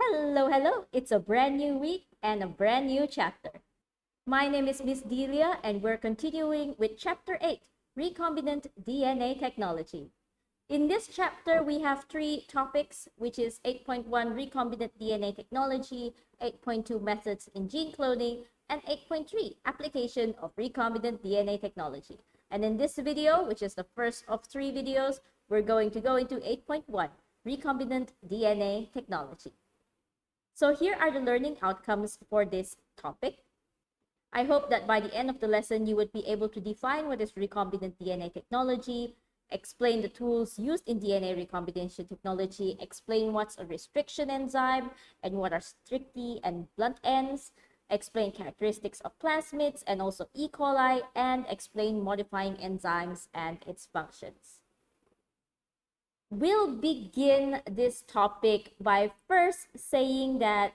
Hello, hello. It's a brand new week and a brand new chapter. My name is Miss Delia and we're continuing with Chapter 8, Recombinant DNA Technology. In this chapter, we have three topics, which is 8.1 Recombinant DNA Technology, 8.2 Methods in Gene Cloning, and 8.3 Application of Recombinant DNA Technology. And in this video, which is the first of three videos, we're going to go into 8.1 Recombinant DNA Technology. So here are the learning outcomes for this topic. I hope that by the end of the lesson, you would be able to define what is recombinant DNA technology, explain the tools used in DNA recombination technology, explain what's a restriction enzyme and what are strictly and blunt ends, explain characteristics of plasmids and also E. coli, and explain modifying enzymes and its functions. We'll begin this topic by first saying that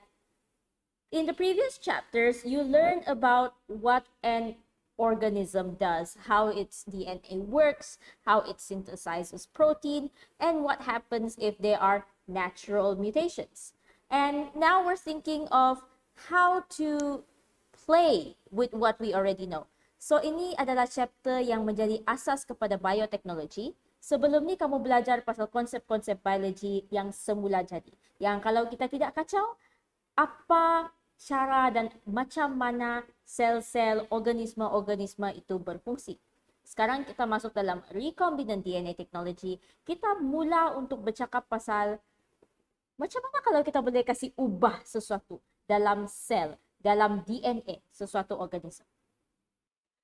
in the previous chapters, you learned about what an organism does, how its DNA works, how it synthesizes protein, and what happens if there are natural mutations. And now we're thinking of how to play with what we already know. So ini adalah chapter yang menjadi asas kepada biotechnology. Sebelum ni kamu belajar pasal konsep-konsep biologi yang semula jadi. Yang kalau kita tidak kacau, apa cara dan macam mana sel-sel organisme-organisme itu berfungsi. Sekarang kita masuk dalam recombinant DNA technology. Kita mula untuk bercakap pasal macam mana kalau kita boleh kasih ubah sesuatu dalam sel, dalam DNA sesuatu organisme.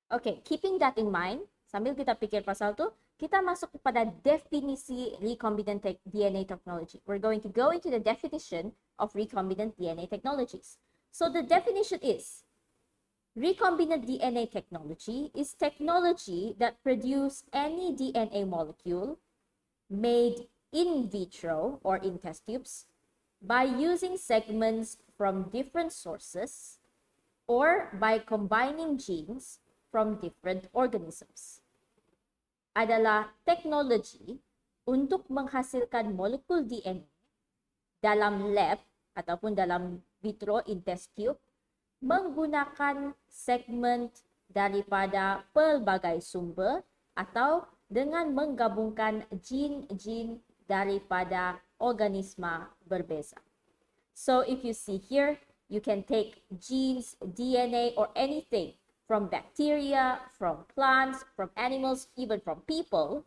Okay, keeping that in mind, sambil kita fikir pasal tu, kita masuk kepada definisi recombinant DNA technology. We're going to go into the definition of recombinant DNA technologies. So the definition is, recombinant DNA technology is technology that produces any DNA molecule made in vitro or in test tubes by using segments from different sources or by combining genes from different organisms. Adalah teknologi untuk menghasilkan molekul DNA dalam lab ataupun dalam vitro in test tube menggunakan segmen daripada pelbagai sumber atau dengan menggabungkan gene-gene daripada organisma berbeza. So if you see here, you can take genes, DNA or anything from bacteria, from plants, from animals, even from people.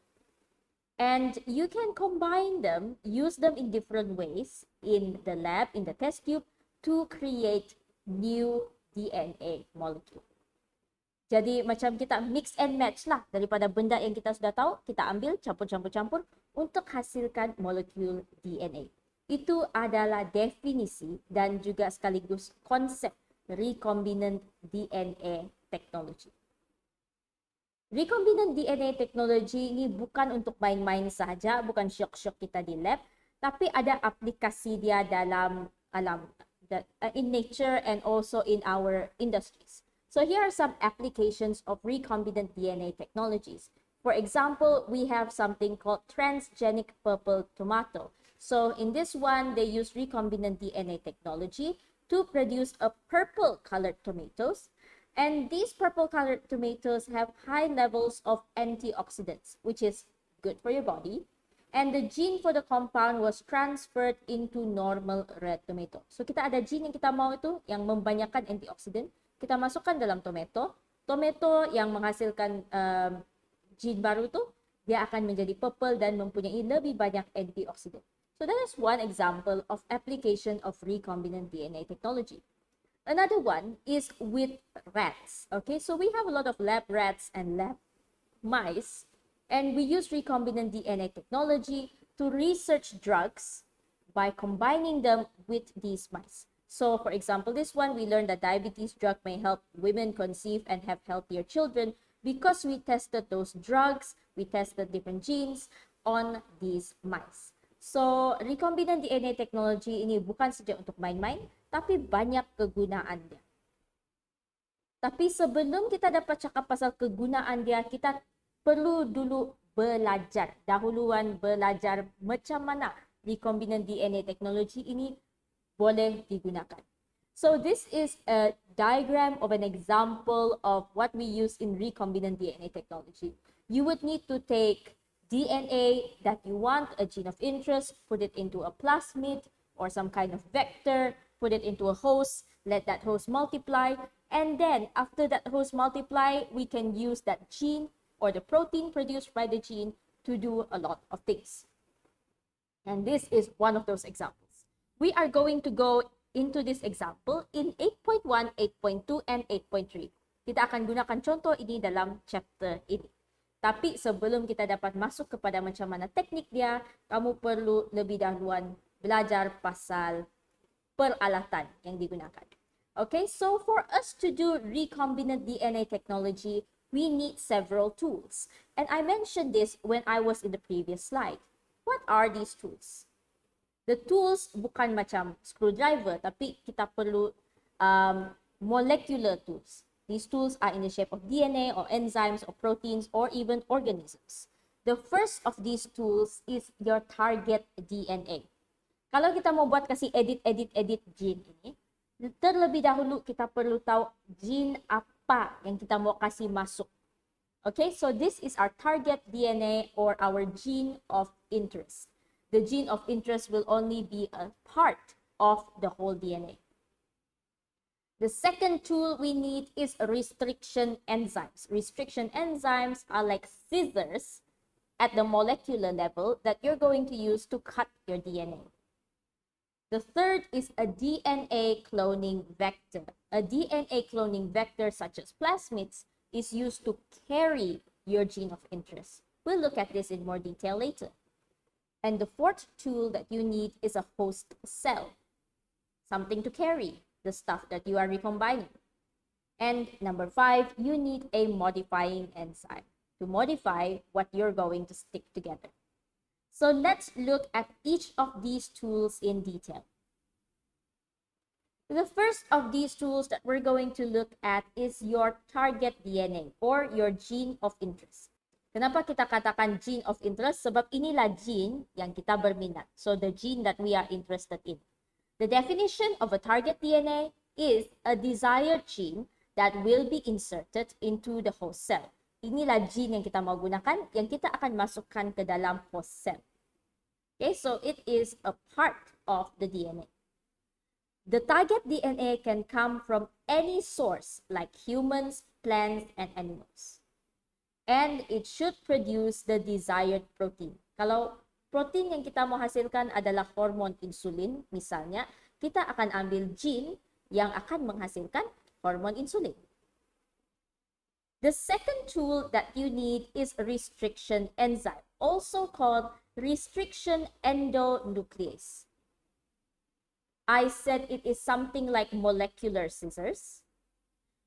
And you can combine them, use them in different ways in the lab, in the test tube, to create new DNA molecule. Jadi macam kita mix and match lah daripada benda yang kita sudah tahu, kita ambil, campur-campur-campur untuk hasilkan molekul DNA. Itu adalah definisi dan juga sekaligus konsep recombinant DNA technology. Recombinant DNA technology ini bukan untuk main-main sahaja, bukan syok-syok kita di lab, tapi ada aplikasi dia dalam alam, in nature and also in our industries. So here are some applications of recombinant DNA technologies. For example, we have something called transgenic purple tomato. So in this one, they use recombinant DNA technology to produce a purple colored tomatoes. And these purple colored tomatoes have high levels of antioxidants, which is good for your body. And the gene for the compound was transferred into normal red tomato. So kita ada gene yang kita mau itu yang membanyakkan antioxidant. Kita masukkan dalam tomato. Tomato yang menghasilkan gene baru itu, dia akan menjadi purple dan mempunyai lebih banyak antioxidant. So that is one example of application of recombinant DNA technology. Another one is with rats. Okay, so we have a lot of lab rats and lab mice, and we use recombinant DNA technology to research drugs by combining them with these mice. So for example, this one, we learned that diabetes drug may help women conceive and have healthier children because we tested those drugs, we tested different genes on these mice. So recombinant DNA technology ini bukan saja untuk main-main, tapi banyak kegunaan dia. Tapi sebelum kita dapat cakap pasal kegunaan dia, kita perlu dulu belajar. Dahuluan belajar macam mana recombinant DNA technology ini boleh digunakan. So this is a diagram of an example of what we use in recombinant DNA technology. You would need to take DNA that you want, a gene of interest, put it into a plasmid or some kind of vector, put it into a host, let that host multiply, and then after that host multiply, we can use that gene or the protein produced by the gene to do a lot of things. And this is one of those examples. We are going to go into this example in 8.1, 8.2, and 8.3. Kita akan gunakan contoh ini dalam chapter ini. Tapi sebelum kita dapat masuk kepada macam mana teknik dia, kamu perlu lebih dahuluan belajar pasal peralatan yang digunakan. Okay, so for us to do recombinant DNA technology, we need several tools. And I mentioned this when I was in the previous slide. What are these tools? The tools bukan macam screwdriver, tapi kita perlu molecular tools. These tools are in the shape of DNA or enzymes or proteins or even organisms. The first of these tools is your target DNA. Kalau kita mau buat kasi edit gene ini, terlebih dahulu kita perlu tahu gene apa yang kita mau kasih masuk. Okay, so this is our target DNA or our gene of interest. The gene of interest will only be a part of the whole DNA. The second tool we need is restriction enzymes. Restriction enzymes are like scissors at the molecular level that you're going to use to cut your DNA. The third is a DNA cloning vector. A DNA cloning vector such as plasmids is used to carry your gene of interest. We'll look at this in more detail later. And the fourth tool that you need is a host cell, something to carry the stuff that you are recombining. And number 5, you need a modifying enzyme to modify what you're going to stick together. So let's look at each of these tools in detail. The first of these tools that we're going to look at is your target DNA or your gene of interest. Kenapa kita katakan gene of interest? Sebab inilah gene yang kita berminat. So the gene that we are interested in. The definition of a target DNA is a desired gene that will be inserted into the host cell. Inilah gene yang kita mau gunakan, yang kita akan masukkan ke dalam host cell. Okay, so it is a part of the DNA. The target DNA can come from any source like humans, plants, and animals. And it should produce the desired protein. Kalau protein yang kita mau hasilkan adalah hormon insulin, misalnya, kita akan ambil gene yang akan menghasilkan hormon insulin. The second tool that you need is a restriction enzyme, also called restriction endonuclease. I said it is something like molecular scissors.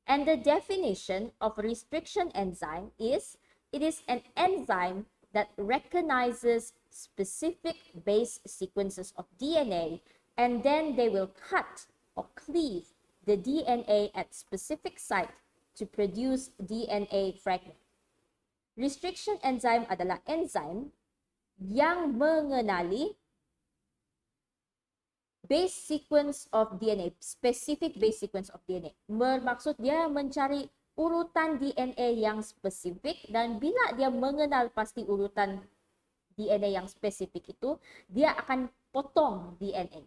And the definition of restriction enzyme is, it is an enzyme that recognizes specific base sequences of DNA, and then they will cut or cleave the DNA at specific site to produce DNA fragment. Restriction enzyme adalah enzyme yang mengenali base sequence of DNA, specific base sequence of DNA. Bermaksud dia mencari urutan DNA yang spesifik, dan bila dia mengenal pasti urutan DNA yang spesifik itu, dia akan potong DNA.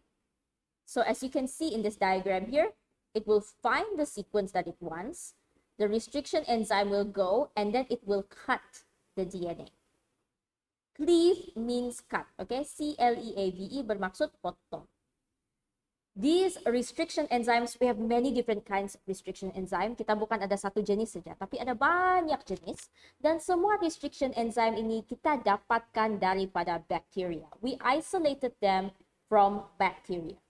So as you can see in this diagram here, it will find the sequence that it wants. The restriction enzyme will go and then it will cut the DNA. Cleave means cut, okay? C-L-E-A-V-E bermaksud potong. These restriction enzymes, we have many different kinds of restriction enzyme. Kita bukan ada satu jenis saja, tapi ada banyak jenis. Dan semua restriction enzyme ini kita dapatkan daripada bacteria. We isolated them from bacteria.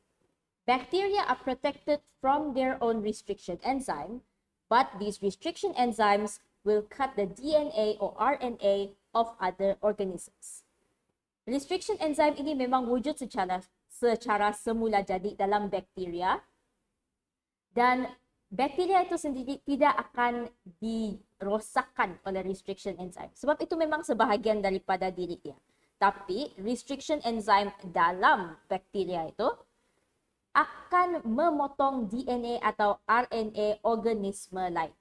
Bacteria are protected from their own restriction enzyme, but these restriction enzymes will cut the DNA or RNA of other organisms. Restriction enzyme ini memang wujud secara semula jadi dalam bakteria, dan bakteria itu sendiri tidak akan dirosakkan oleh restriction enzyme sebab itu memang sebahagian daripada diri dia. Tapi restriction enzyme dalam bakteria itu akan memotong DNA atau RNA organisme lain.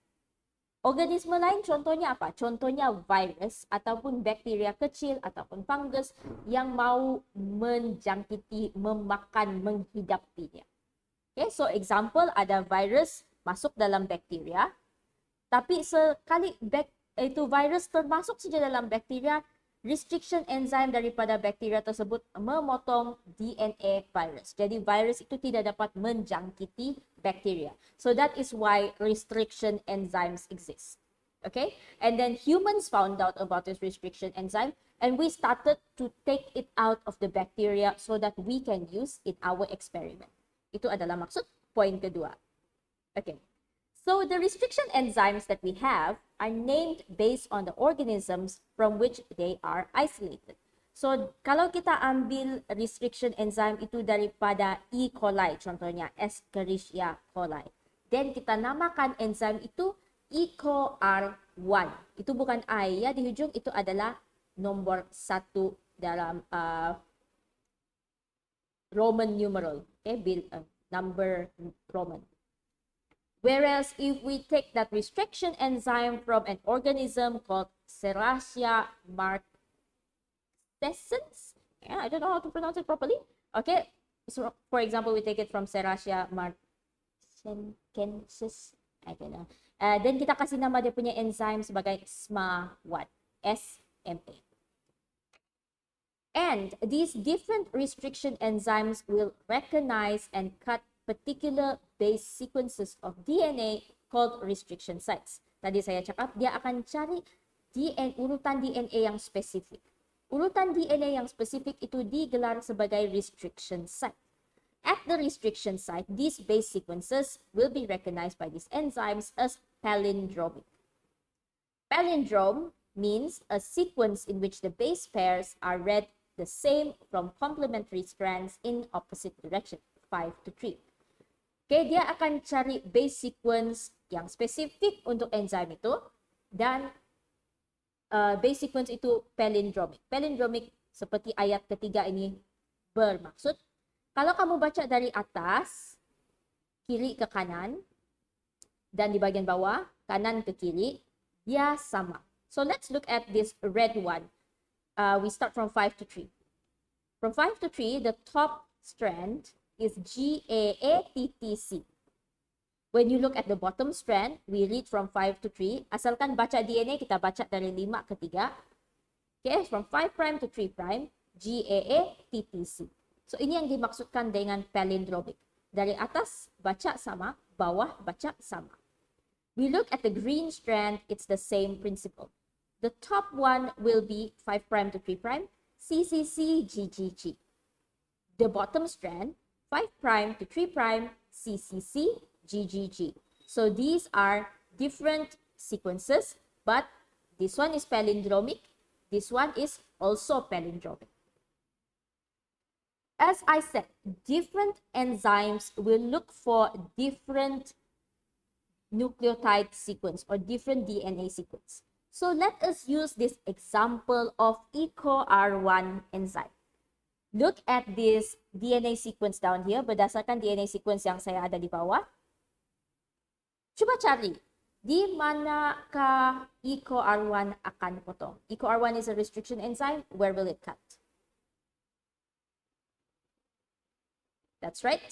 Organisme lain contohnya apa? Contohnya virus ataupun bakteria kecil ataupun fungus yang mau menjangkiti, memakan, menghidapinya. Okay, so example ada virus masuk dalam bakteria, tapi sekali itu virus termasuk saja dalam bakteria, restriction enzyme daripada bakteria tersebut memotong DNA virus. Jadi virus itu tidak dapat menjangkiti bakteria. So that is why restriction enzymes exist. Okay? And then humans found out about this restriction enzyme and we started to take it out of the bacteria so that we can use in our experiment. Itu adalah maksud point kedua. Okay. So the restriction enzymes that we have are named based on the organisms from which they are isolated. So kalau kita ambil restriction enzyme itu daripada E. coli, contohnya Escherichia coli, then kita namakan enzyme itu EcoR1. Itu bukan I ya di hujung, itu adalah nomor 1 dalam Roman numeral, okay, number Roman. Whereas if we take that restriction enzyme from an organism called Serratia marcescens, yeah, I don't know how to pronounce it properly. Okay, so for example, we take it from Serratia marcescens, I don't know. Then kita kasih nama dia punya enzyme sebagai SMA1, SMA. And these different restriction enzymes will recognize and cut particular base sequences of DNA called restriction sites. Tadi saya cakap, dia akan cari urutan DNA yang spesifik. Urutan DNA yang spesifik itu digelar sebagai restriction site. At the restriction site, these base sequences will be recognized by these enzymes as palindromic. Palindrome means a sequence in which the base pairs are read the same from complementary strands in opposite direction, 5 to 3. Okay, dia akan cari base sequence yang spesifik untuk enzim itu dan base sequence itu palindromic. Palindromic seperti ayat ketiga ini bermaksud kalau kamu baca dari atas, kiri ke kanan, dan di bagian bawah, kanan ke kiri, dia sama. So let's look at this red one. We start from 5 to 3. From 5 to 3, the top strand is GAATTC. When you look at the bottom strand, we read from 5 to 3. Asalkan baca DNA, kita baca dari 5 ke 3. Okay, from 5' to 3', GAATTC. So ini yang dimaksudkan dengan palindromic. Dari atas, baca sama, bawah, baca sama. We look at the green strand, it's the same principle. The top one will be 5' to 3', CCC, GGG. The bottom strand, 5' to 3', CCC, GGG. So these are different sequences, but this one is palindromic, this one is also palindromic. As I said, different enzymes will look for different nucleotide sequence or different DNA sequence. So let us use this example of EcoR1 enzyme. Look at this DNA sequence down here, berdasarkan DNA sequence yang saya ada di bawah. Coba cari, di manakah EcoR1 akan potong? EcoR1 is a restriction enzyme, where will it cut? That's right.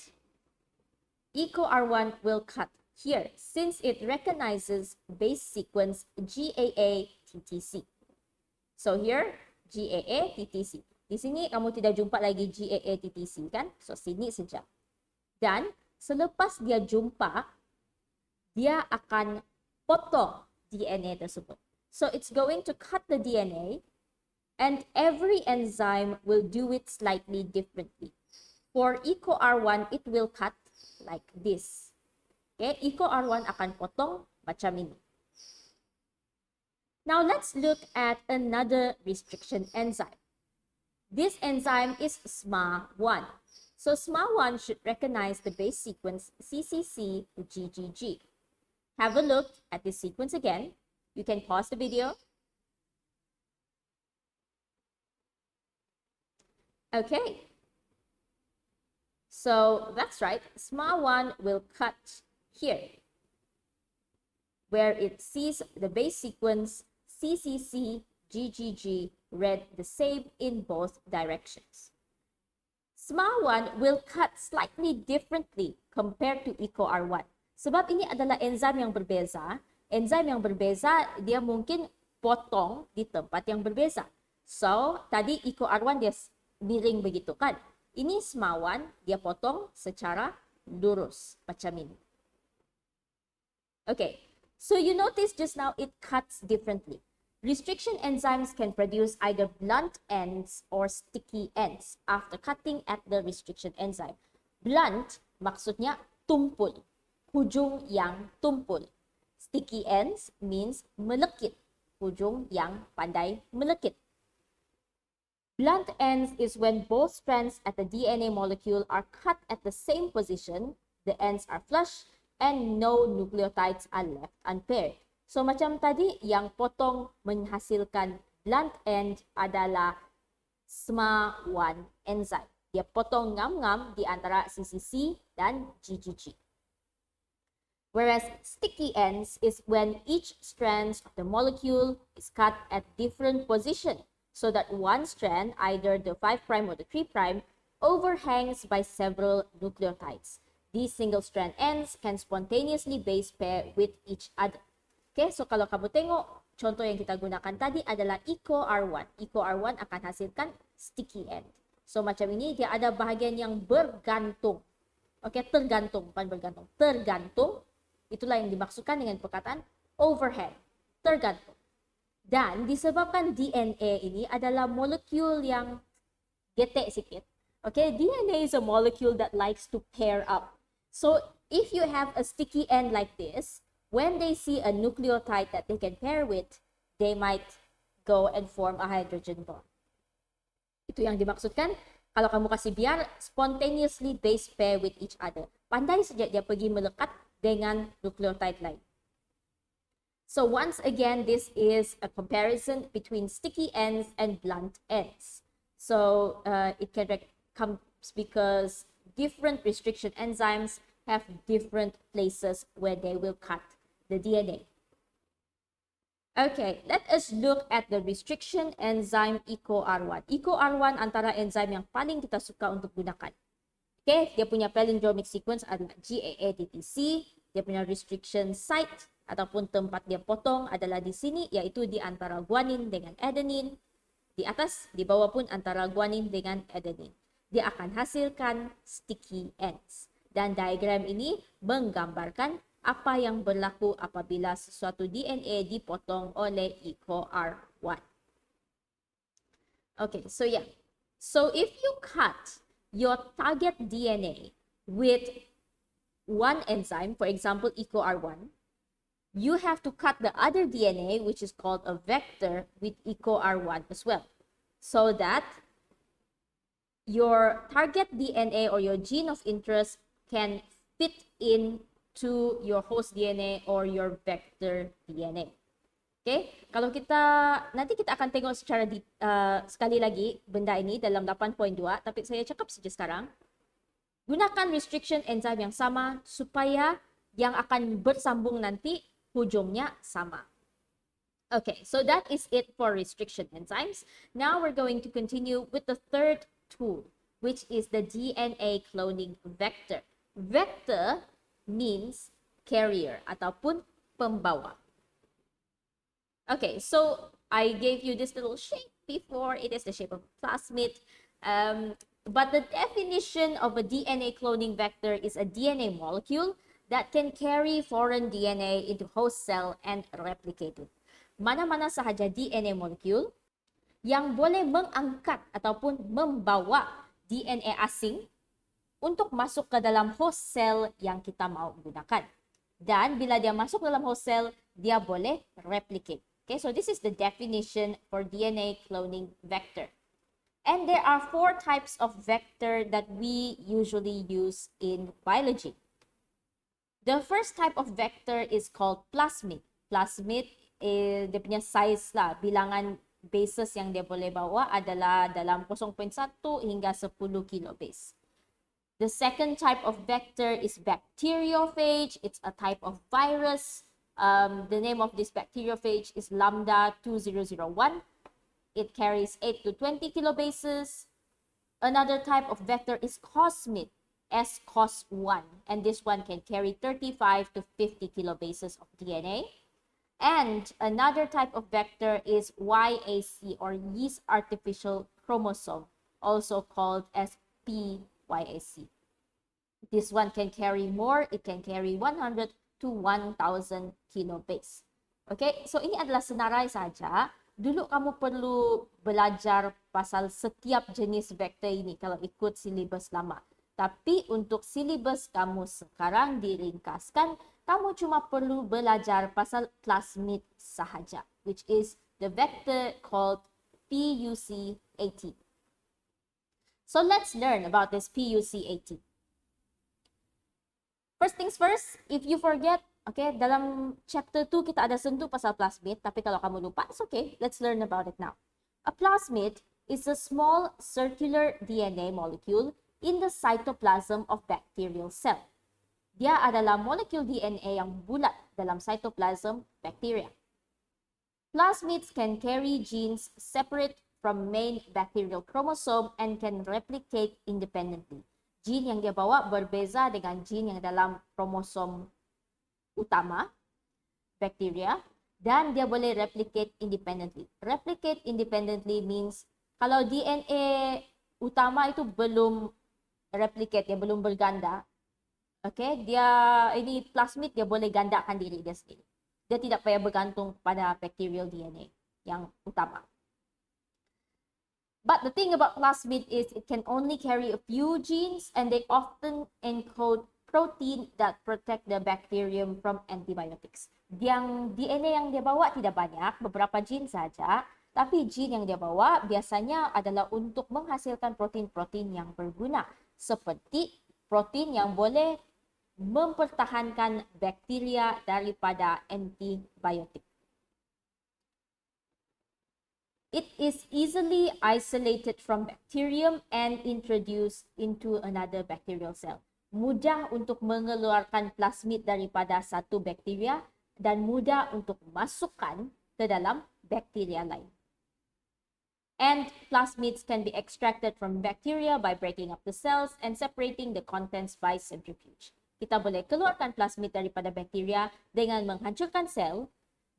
EcoR1 will cut here since it recognizes base sequence GAATTC. So here, GAATTC. Di sini kamu tidak jumpa lagi GAATTC kan? So sini saja. Dan selepas dia jumpa, dia akan potong DNA tersebut. So it's going to cut the DNA and every enzyme will do it slightly differently. For EcoR1, it will cut like this. Okay, EcoR1 akan potong macam ini. Now let's look at another restriction enzyme. This enzyme is SMA1. So SMA1 should recognize the base sequence CCC GGG. Have a look at this sequence again. You can pause the video. Okay. So that's right, SMA1 will cut here, where it sees the base sequence CCC, GGG read the same in both directions. SMA1 will cut slightly differently compared to EcoR1. Sebab ini adalah enzim yang berbeza. Enzim yang berbeza, dia mungkin potong di tempat yang berbeza. So, tadi EcoR1 dia miring begitu kan. Ini SMA1, dia potong secara lurus. Macam ini. Okay, so you notice just now it cuts differently. Restriction enzymes can produce either blunt ends or sticky ends after cutting at the restriction enzyme. Blunt maksudnya tumpul, hujung yang tumpul. Sticky ends means melekit, hujung yang pandai melekit. Blunt ends is when both strands at the DNA molecule are cut at the same position, the ends are flush, and no nucleotides are left unpaired. So macam tadi, yang potong menghasilkan blunt end adalah SMA1 enzyme. Dia potong ngam-ngam di antara CCC dan GGG. Whereas sticky ends is when each strand of the molecule is cut at different position, so that one strand, either the 5' or the 3', overhangs by several nucleotides. These single strand ends can spontaneously base pair with each other. Okay, so kalau kamu tengok, contoh yang kita gunakan tadi adalah EcoR1. EcoR1 akan hasilkan sticky end. So macam ini, dia ada bahagian yang bergantung. Okay, tergantung, bukan bergantung. Tergantung, itulah yang dimaksudkan dengan perkataan overhang. Tergantung. Dan disebabkan DNA ini adalah molekul yang getek sikit. Okay, DNA is a molecule that likes to pair up. So if you have a sticky end like this, when they see a nucleotide that they can pair with, they might go and form a hydrogen bond. Itu yang dimaksudkan, kalau kamu kasih biar spontaneously base pair with each other. Pandai saja dia pergi melekat dengan nucleotide lain. So once again, this is a comparison between sticky ends and blunt ends. So it can come because different restriction enzymes have different places where they will cut the DNA. Okay, let us look at the restriction enzyme EcoR1. EcoR1 antara enzim yang paling kita suka untuk gunakan. Okay, dia punya palindromic sequence adalah GAADTC. Dia punya restriction site ataupun tempat dia potong adalah di sini, iaitu di antara guanin dengan adenine. Di atas, di bawah pun antara guanin dengan adenine. Dia akan hasilkan sticky ends. Dan diagram ini menggambarkan apa yang berlaku apabila sesuatu DNA dipotong oleh EcoR1. Okay, so yeah. So if you cut your target DNA with one enzyme, for example, EcoR1, you have to cut the other DNA, which is called a vector, with EcoR1 as well, so that your target DNA or your gene of interest can fit in to your host DNA or your vector DNA. Okay, kalau nanti kita akan tengok secara sekali lagi benda ini dalam 8.2, tapi saya cakap saja sekarang, gunakan restriction enzyme yang sama supaya yang akan bersambung nanti hujungnya sama. Okay, so that is it for restriction enzymes. Now we're going to continue with the third tool, which is the DNA cloning vector. Vector means carrier ataupun pembawa. Okay, so I gave you this little shape before. It is the shape of plasmid. But the definition of a DNA cloning vector is a DNA molecule that can carry foreign DNA into host cell and replicate it. Mana-mana sahaja DNA molecule yang boleh mengangkat ataupun membawa DNA asing untuk masuk ke dalam host cell yang kita mau gunakan. Dan bila dia masuk dalam host cell, dia boleh replicate. Okay, so this is the definition for DNA cloning vector. And there are 4 types of vector that we usually use in biology. The first type of vector is called plasmid. Plasmid, dia punya size lah, bilangan bases yang dia boleh bawa adalah dalam 0.1 hingga 10 kilobase. The second type of vector is bacteriophage. It's a type of virus. The name of this bacteriophage is lambda 2001. It carries 8 to 20 kilobases. Another type of vector is cosmid, S-cos1, and this one can carry 35 to 50 kilobases of DNA. And another type of vector is YAC, or yeast artificial chromosome, also called as PYAC. This one can carry more. It can carry 100 to 1,000 kilobase. Okay, so ini adalah senarai saja. Dulu kamu perlu belajar pasal setiap jenis vektor ini kalau ikut silibus lama. Tapi untuk silibus kamu sekarang diringkaskan, kamu cuma perlu belajar pasal plasmid sahaja, which is the vector called PUC18. So let's learn about this PUC18. First things first, if you forget, okay, dalam chapter 2 kita ada sentuh pasal plasmid, tapi kalau kamu lupa, it's okay. Let's learn about it now. A plasmid is a small circular DNA molecule in the cytoplasm of bacterial cell. Dia adalah molekul DNA yang bulat dalam cytoplasm bacteria. Plasmids can carry genes separate from main bacterial chromosome and can replicate independently. Gene yang dia bawa berbeza dengan gene yang dalam kromosom utama bacteria, dan dia boleh replicate independently. Replicate independently means kalau DNA utama itu belum replicate, dia belum berganda, okay, dia ini plasmid, dia boleh gandakan diri dia sendiri. Dia tidak payah bergantung pada bacterial DNA yang utama. But the thing about plasmid is it can only carry a few genes, and they often encode protein that protect the bacterium from antibiotics. Yang DNA yang dia bawa tidak banyak, beberapa gene saja, tapi gene yang dia bawa biasanya adalah untuk menghasilkan protein-protein yang berguna, seperti protein yang boleh mempertahankan bakteria daripada antibiotik. It is easily isolated from bacterium and introduced into another bacterial cell. Mudah untuk mengeluarkan plasmid daripada satu bakteria dan mudah untuk masukkan ke dalam bakteria lain. And plasmids can be extracted from bacteria by breaking up the cells and separating the contents by centrifuge. Kita boleh keluarkan plasmid daripada bakteria dengan menghancurkan sel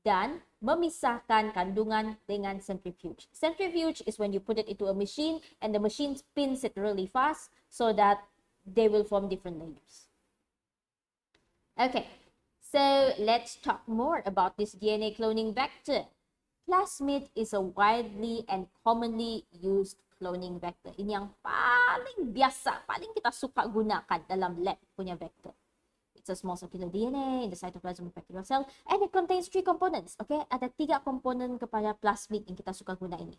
dan memisahkan kandungan dengan centrifuge. Centrifuge is when you put it into a machine and the machine spins it really fast so that they will form different layers. Okay, so let's talk more about this DNA cloning vector. Plasmid is a widely and commonly used cloning vector. Ini yang paling biasa, paling kita suka gunakan dalam lab punya vector. It's a small circular DNA in the cytoplasm of bacterial cell, and it contains 3 components. Okay, ada 3 komponen kepada plasmid yang kita suka guna ini.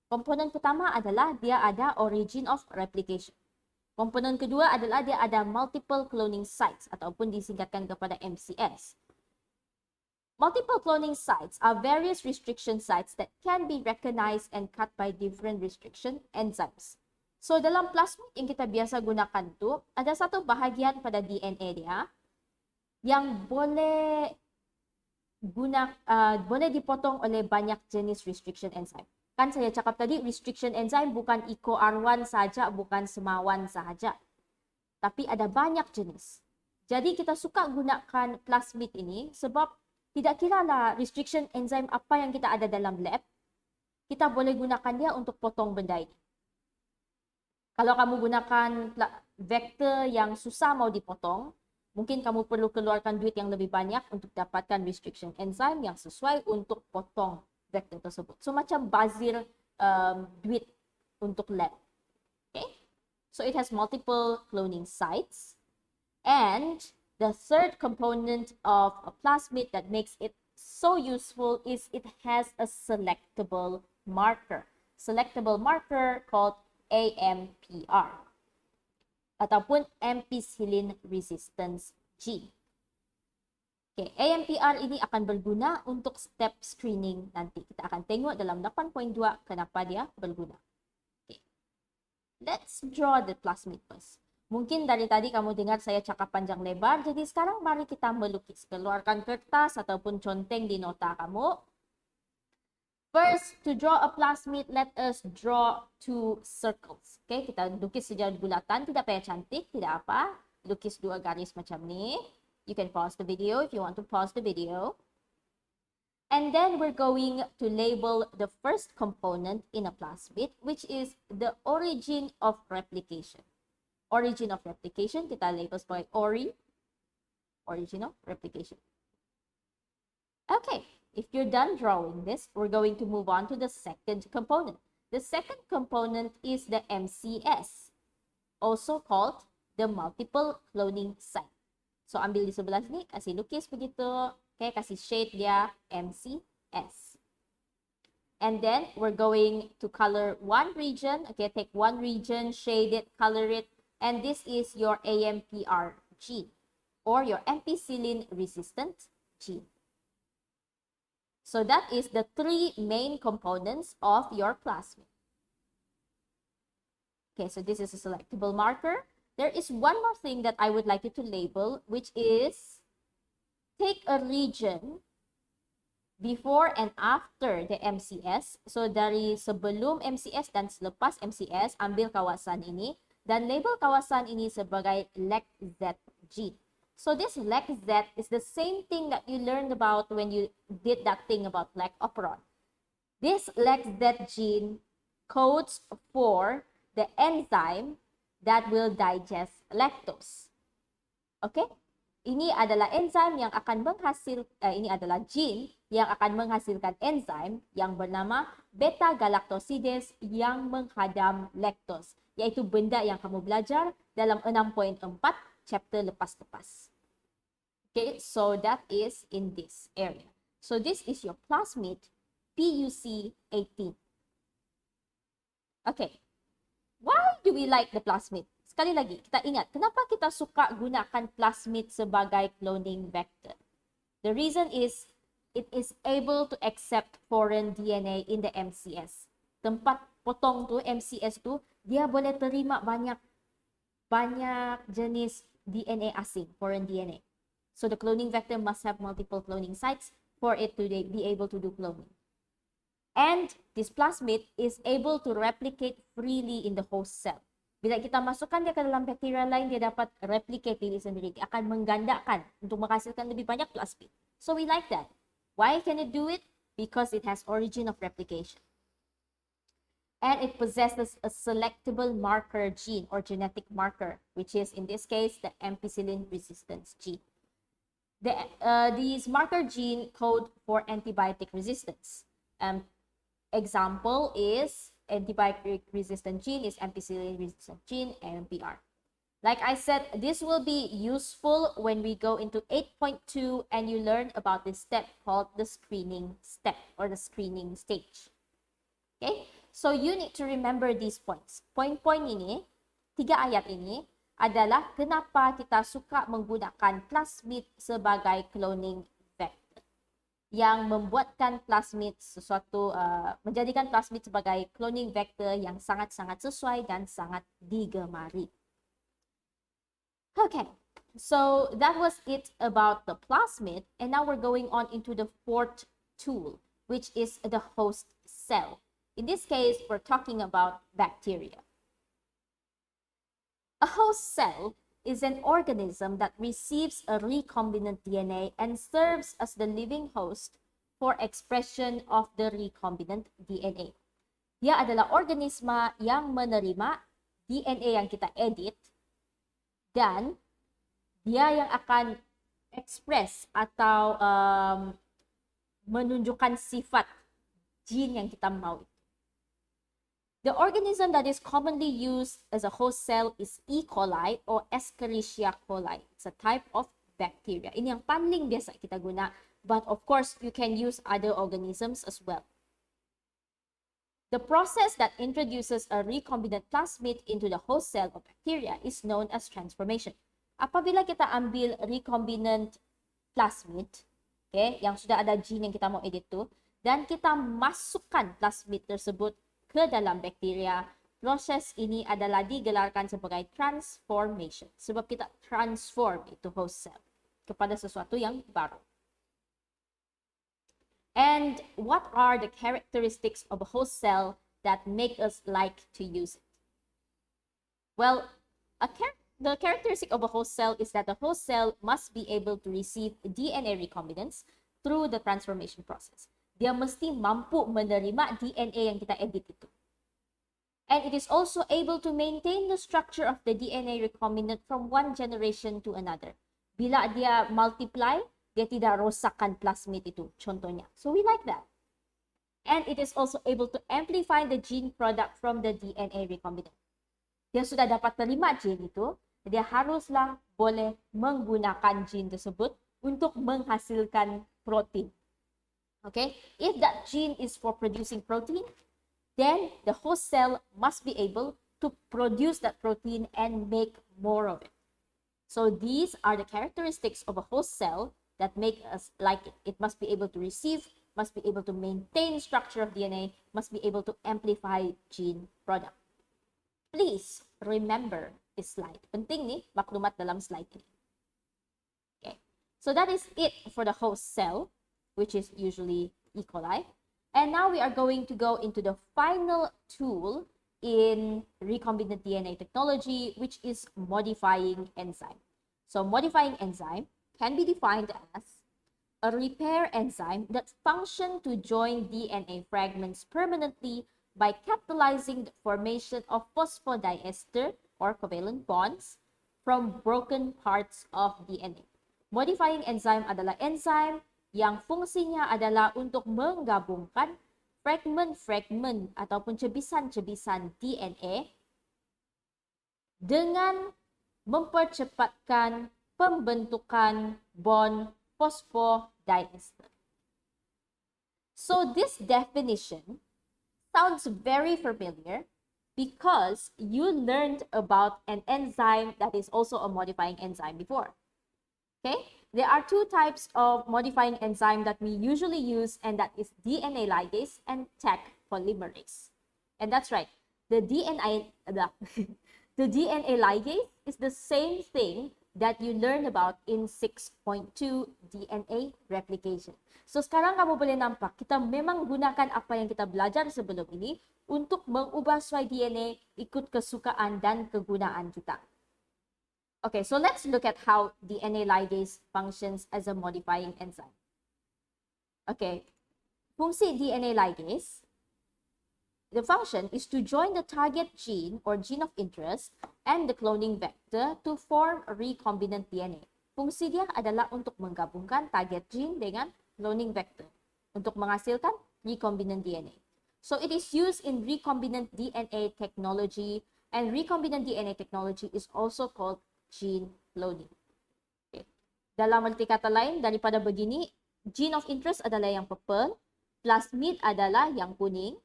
Komponen pertama adalah dia ada origin of replication. Komponen kedua adalah dia ada multiple cloning sites ataupun disingkatkan kepada MCS. Multiple cloning sites are various restriction sites that can be recognized and cut by different restriction enzymes. So dalam plasmid yang kita biasa gunakan tu, ada satu bahagian pada DNA dia yang boleh boleh dipotong oleh banyak jenis restriction enzyme. Kan saya cakap tadi, restriction enzyme bukan EcoR1 saja, bukan semawan sahaja, tapi ada banyak jenis. Jadi kita suka gunakan plasmid ini sebab tidak kiralah restriction enzyme apa yang kita ada dalam lab, kita boleh gunakan dia untuk potong benda ini. Kalau kamu gunakan vektor yang susah mau dipotong, mungkin kamu perlu keluarkan duit yang lebih banyak untuk dapatkan restriction enzyme yang sesuai untuk potong vektor tersebut. So macam bazir duit untuk lab. Okay? So it has multiple cloning sites. And the third component of a plasmid that makes it so useful is it has a selectable marker. Selectable marker called AMPR. Ataupun ampicillin resistance gene. Okay, AMPR ini akan berguna untuk step screening nanti. Kita akan tengok dalam 8.2 kenapa dia berguna. Okay. Let's draw the plasmid first. Mungkin dari tadi kamu dengar saya cakap panjang lebar, jadi sekarang mari kita melukis. Keluarkan kertas ataupun conteng di nota kamu. First, to draw a plasmid, let us draw two circles. Okay, kita lukis sejauh bulatan, tidak payah cantik, tidak apa. Lukis dua garis macam ni. You can pause the video if you want to pause the video. And then we're going to label the first component in a plasmid, which is the origin of replication. Origin of replication, kita label sebagai origin of replication. Okay, if you're done drawing this, we're going to move on to the second component. The second component is the MCS, also called the multiple cloning site. So ambil di sebelah sini, kasih lukis begitu. Okay, kasih shade dia MCS. And then we're going to color one region. Okay, take one region, shade it, color it. And this is your AMPR gene or your ampicillin resistant gene. So that is the three main components of your plasmid. Okay, so this is a selectable marker. There is one more thing that I would like you to label, which is take a region before and after the MCS. So dari sebelum MCS dan selepas MCS, ambil kawasan ini dan label kawasan ini sebagai LEC-Z gene. So this LEC-Z is the same thing that you learned about when you did that thing about LEC operon. This LEC-Z gene codes for the enzyme that will digest lactose. Okay? Ini adalah enzyme yang akan ini adalah gene yang akan menghasilkan enzyme yang bernama beta-galactosidase yang menghadam lactose, yaitu benda yang kamu belajar dalam 6.4 chapter lepas-lepas. Okay, so that is in this area. So this is your plasmid PUC18. Okay, why do we like the plasmid? Sekali lagi, kita ingat, kenapa kita suka gunakan plasmid sebagai cloning vector? The reason is, it is able to accept foreign DNA in the MCS. Tempat potong tu, MCS tu, dia boleh terima banyak jenis DNA asing, foreign DNA. So the cloning vector must have multiple cloning sites for it to be able to do cloning. And this plasmid is able to replicate freely in the host cell. Bila kita masukkan dia ke dalam bakteria lain, dia dapat replicate diri sendiri. Dia akan menggandakan untuk menghasilkan lebih banyak plasmid. So we like that. Why can it do it? Because it has origin of replication. And it possesses a selectable marker gene or genetic marker, which is in this case the ampicillin resistance gene. These marker gene code for antibiotic resistance. Example is antibiotic resistant gene is ampicillin resistant gene, AMPR. Like I said, this will be useful when we go into 8.2 and you learn about this step called the screening step or the screening stage. Okay, so you need to remember these points. Point-point ini, 3 ayat ini adalah kenapa kita suka menggunakan plasmid sebagai cloning vector. Yang membuatkan plasmid menjadikan plasmid sebagai cloning vector yang sangat-sangat sesuai dan sangat digemari. Okay, so that was it about the plasmid, and now we're going on into the fourth tool, which is the host cell. In this case, we're talking about bacteria. A host cell is an organism that receives a recombinant DNA and serves as the living host for expression of the recombinant DNA. Dia adalah organisme yang menerima DNA yang kita edit dan dia yang akan express atau menunjukkan sifat gene yang kita mau. The organism that is commonly used as a host cell is E. coli or Escherichia coli. It's a type of bacteria. Ini yang paling biasa kita guna, but of course, you can use other organisms as well. The process that introduces a recombinant plasmid into the host cell of bacteria is known as transformation. Apabila kita ambil recombinant plasmid, okay, yang sudah ada gene yang kita mau edit tu, dan kita masukkan plasmid tersebut ke dalam bakteria, proses ini adalah digelarkan sebagai transformation. Sebab kita transform itu host cell kepada sesuatu yang baru. And what are the characteristics of a host cell that make us like to use it? Well, the characteristic of a host cell is that the host cell must be able to receive DNA recombinants through the transformation process. Dia mesti mampu menerima DNA yang kita edit itu. And it is also able to maintain the structure of the DNA recombinant from one generation to another. Bila dia multiply, dia tidak rosakkan plasmid itu, contohnya. So we like that. And it is also able to amplify the gene product from the DNA recombinant. Dia sudah dapat terima gene itu, dia haruslah boleh menggunakan gene tersebut untuk menghasilkan protein. Okay? If that gene is for producing protein, then the host cell must be able to produce that protein and make more of it. So these are the characteristics of a host cell that make us like it. It must be able to receive, must be able to maintain structure of DNA, must be able to amplify gene product. Please remember this slide. Penting nih maklumat dalam slide ini. Okay. So that is it for the host cell, which is usually E. coli. And now we are going to go into the final tool in recombinant DNA technology, which is modifying enzyme. So modifying enzyme can be defined as a repair enzyme that function to join DNA fragments permanently by catalyzing the formation of phosphodiester or covalent bonds from broken parts of DNA. Modifying enzyme adalah enzyme yang fungsinya adalah untuk menggabungkan fragment-fragment ataupun cebisan-cebisan DNA dengan mempercepatkan pembentukan bond phosphodiester. So this definition sounds very familiar because you learned about an enzyme that is also a modifying enzyme before. Okay? There are two types of modifying enzyme that we usually use, and that is DNA ligase and Taq polymerase. And that's right. The DNA ligase is the same thing that you learn about in 6.2 DNA replication. So sekarang kamu boleh nampak, kita memang gunakan apa yang kita belajar sebelum ini untuk mengubah suai DNA ikut kesukaan dan kegunaan kita. Okay, so let's look at how DNA ligase functions as a modifying enzyme. Okay, fungsi DNA ligase, the function is to join the target gene or gene of interest and the cloning vector to form a recombinant DNA. Fungsi dia adalah untuk menggabungkan target gene dengan cloning vector untuk menghasilkan recombinant DNA. So it is used in recombinant DNA technology, and recombinant DNA technology is also called gene cloning. Okay. Dalam arti kata lain, daripada begini, gene of interest adalah yang purple, plasmid adalah yang kuning.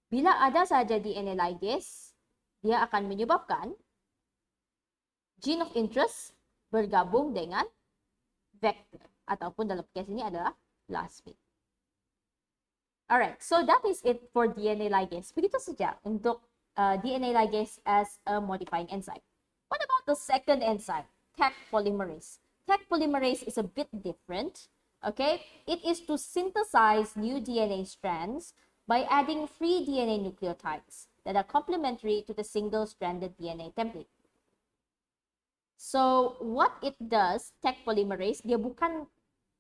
Bila ada saja DNA ligase, dia akan menyebabkan gene of interest bergabung dengan vector, ataupun dalam kes ini adalah plasmid. Alright, so that is it for DNA ligase. Begitu saja untuk DNA ligase as a modifying enzyme. What about the second enzyme, Taq polymerase? Taq polymerase is a bit different, okay? It is to synthesize new DNA strands by adding free DNA nucleotides that are complementary to the single-stranded DNA template. So, what it does, Taq polymerase, dia bukan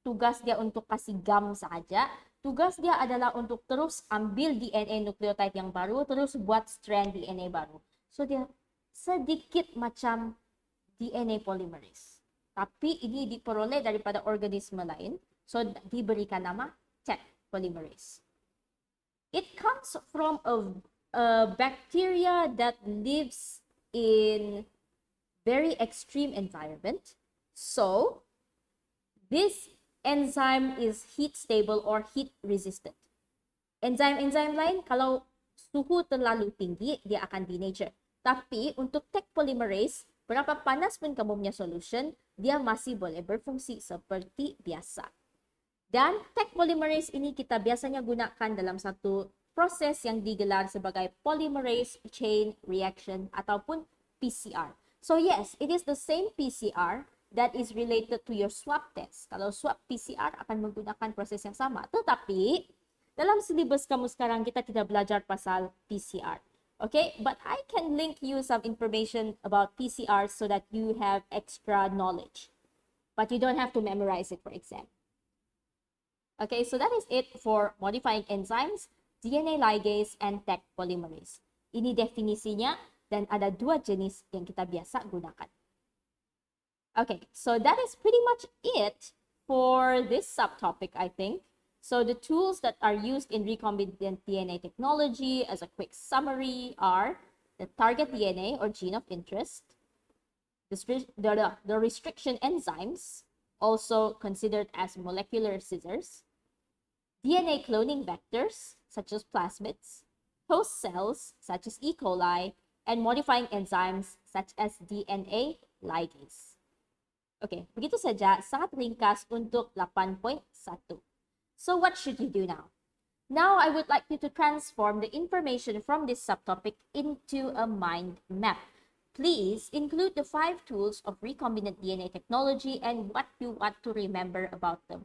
tugas dia untuk kasih gum saja, tugas dia adalah untuk terus ambil DNA nucleotide yang baru, terus buat strand DNA baru. So, dia sedikit macam DNA polymerase. Tapi ini diperoleh daripada organisme lain. So, diberikan nama Taq polymerase. It comes from a bacteria that lives in very extreme environment. So, this enzyme is heat stable or heat resistant. Enzyme lain, kalau suhu terlalu tinggi, dia akan denature. Tapi untuk Taq polymerase, berapa panas pun kamu punya solution, dia masih boleh berfungsi seperti biasa. Dan Taq polymerase ini kita biasanya gunakan dalam satu process yang digelar sebagai polymerase chain reaction ataupun PCR. So yes, it is the same PCR that is related to your swab test. Kalau swab PCR akan menggunakan proses yang sama. Tetapi dalam silibus kamu sekarang kita tidak belajar pasal PCR. Okay, but I can link you some information about PCR so that you have extra knowledge. But you don't have to memorize it for exam. Okay, so that is it for modifying enzymes, DNA ligase, and Tech polymerase. Ini definisinya dan ada dua jenis yang kita biasa gunakan. Okay, so that is pretty much it for this subtopic, I think. So the tools that are used in recombinant DNA technology, as a quick summary, are the target DNA or gene of interest, the restriction enzymes, also considered as molecular scissors, DNA cloning vectors, such as plasmids, host cells, such as E. coli, and modifying enzymes, such as DNA ligase. Okay, begitu saja, sangat ringkas untuk 8.1. So what should you do now? Now I would like you to transform the information from this subtopic into a mind map. Please include the 5 tools of recombinant DNA technology and what you want to remember about them.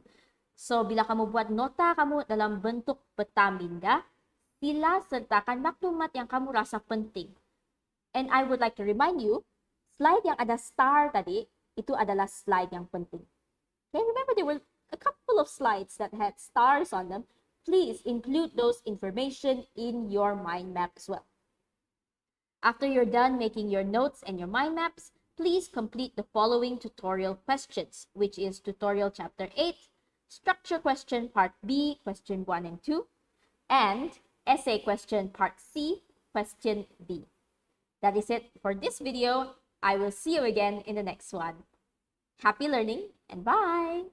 So bila kamu buat nota kamu dalam bentuk peta minda, sila sertakan maklumat yang kamu rasa penting. And I would like to remind you, slide yang ada star tadi, itu adalah slide yang penting. Okay, remember there were a couple of slides that had stars on them. Please include those information in your mind map as well. After you're done making your notes and your mind maps, please complete the following tutorial questions, which is tutorial chapter 8, structure question part B, question 1 and 2, and essay question part C, question B. That is it for this video. I will see you again in the next one. Happy learning and bye!